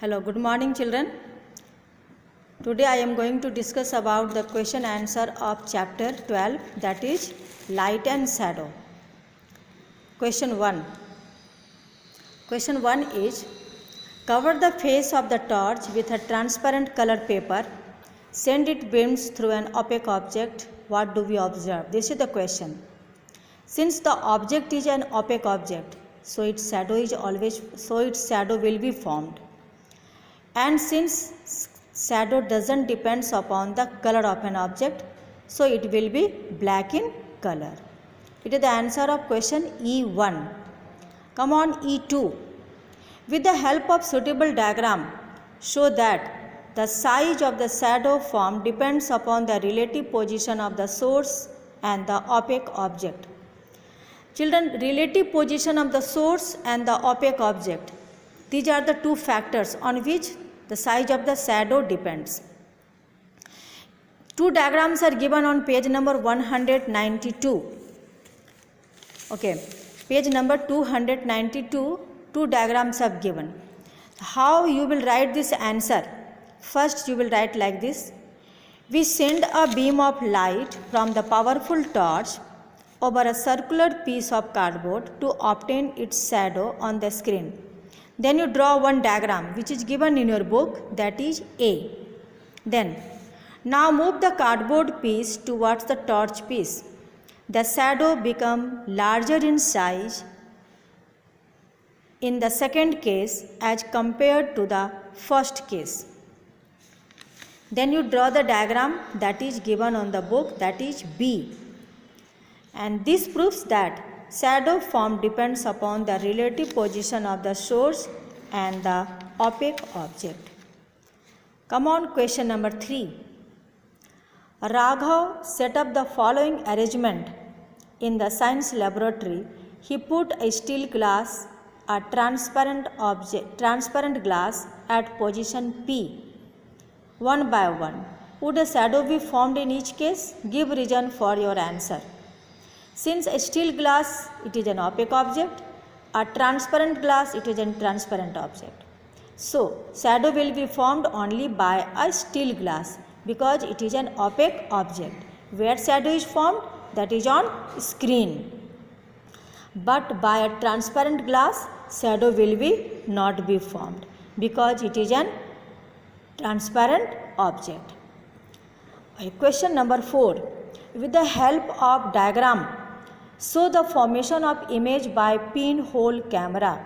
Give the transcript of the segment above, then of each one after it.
Hello, good morning children. Today I am going to discuss about the question answer of chapter 12, that is light and shadow. Question 1. Question 1 is, cover the face of the torch with a transparent color paper. Send it beams through an opaque object. What do we observe? This is the question. Since the object is an opaque object, so its shadow will be formed. And since shadow doesn't depend upon the color of an object, so it will be black in color. It is the answer of question E1. Come on, E2. With the help of suitable diagram, show that the size of the shadow formed depends upon the relative position of the source and the opaque object. Children, relative position of the source and the opaque object, these are the two factors on which the size of the shadow depends. Two diagrams are given on page number 192. Okay, page number 292, two diagrams are given. How you will write this answer? First you will write like this. We send a beam of light from the powerful torch over a circular piece of cardboard to obtain its shadow on the screen. Then you draw one diagram which is given in your book, that is A. Then, now move the cardboard piece towards the torch piece. The shadow become larger in size in the second case as compared to the first case. Then you draw the diagram that is given on the book, that is B. And this proves that shadow form depends upon the relative position of the source and the opaque object. Come on, question number 3. Raghav set up the following arrangement in the science laboratory. He put a steel glass, a transparent glass at position P, one by one. Would a shadow be formed in each case? Give reason for your answer. Since a steel glass, it is an opaque object, a transparent glass, it is a transparent object. So, shadow will be formed only by a steel glass because it is an opaque object. Where shadow is formed? That is on screen. But by a transparent glass, shadow will not be formed because it is an transparent object. Question number 4. With the help of diagram, show the formation of image by pinhole camera.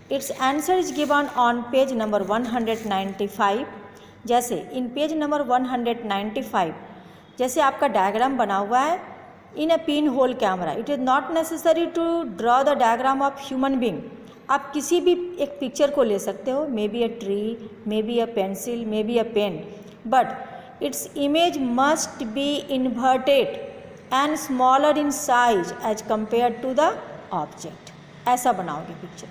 Its answer is given on page number 195. जैसे इन page number 195 जैसे आपका diagram बना हुआ है in a pin hole camera. It is not necessary to draw the diagram of human being. आप किसी भी एक पिक्चर को ले सकते हो, may be a tree, may be a pencil, may be a pen, but its image must be inverted and smaller in size as compare to the object. ऐसा बनाओगे पिक्चर.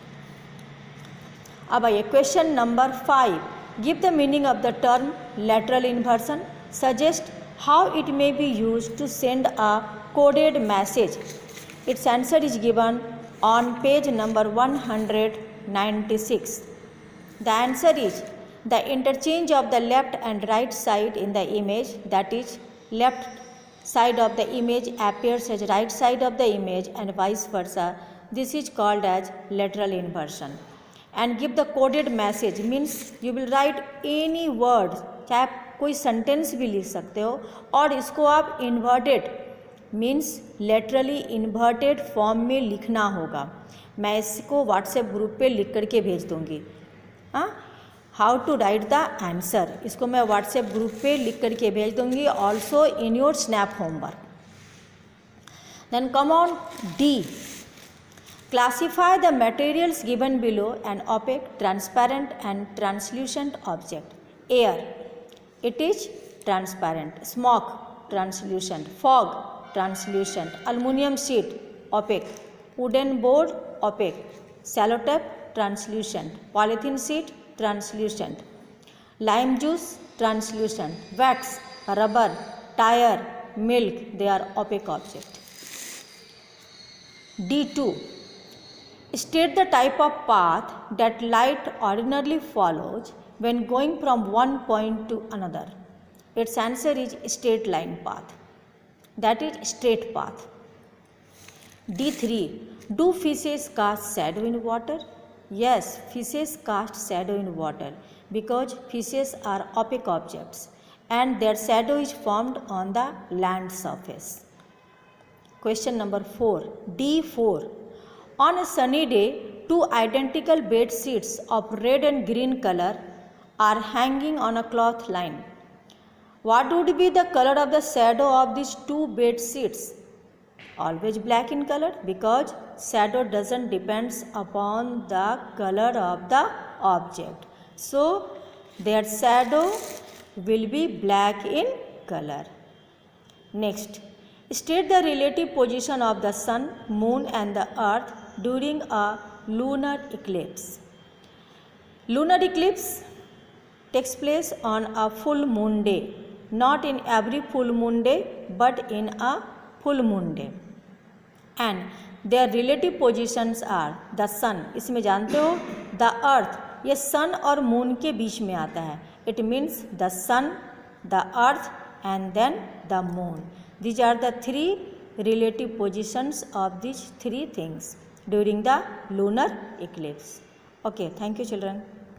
अब आइए question number 5. Give the meaning of the term lateral inversion. Suggest how it may be use to send a coded message. Its answer is given on page number 196. The answer is the interchange of the left and right side in the image, that is left side of the image appears as right side of the image and vice versa. This is called as lateral inversion. And give the coded message means you will write any word, चाहे आप कोई sentence भी लिख सकते हो और इसको आप inverted means laterally inverted form में लिखना होगा. मैं इसको व्हाट्सएप ग्रुप पे लिख करके भेज दूँगी. How to write the answer, इसको मैं व्हाट्सएप ग्रुप पे लिख करके भेज दूँगी, also in your snap homework. Then come on D. Classify the materials given below an opaque, transparent and translucent object. Air, it is transparent. Smoke, translucent. Fog, translucent. Aluminum sheet, opaque. Wooden board, opaque. Cellotape, translucent. Polythene sheet, translucent. Lime juice, translucent. Wax, rubber, tire, milk, they are opaque object. D2. State the type of path that light ordinarily follows when going from one point to another. Its answer is straight line path, that is straight path. D3. Do fishes cast shadow in water? Yes, fishes cast shadow in water because fishes are opaque objects and their shadow is formed on the land surface. Question number 4. D4. On a sunny day, two identical bed sheets of red and green color are hanging on a cloth line. What would be the color of the shadow of these two bed sheets? Always black in color because shadow doesn't depends upon the color of the object. So their shadow will be black in color. Next, state the relative position of the sun, moon and the earth during a lunar eclipse. Lunar eclipse takes place on a full moon day, not in every full moon day but in a full moon day. And their relative positions are the sun, इसमें जानते हो the earth, ये sun और moon के बीच में आता है. It means the sun, the earth and then the moon. These are the three relative positions of these three things during the lunar eclipse. Okay, thank you children.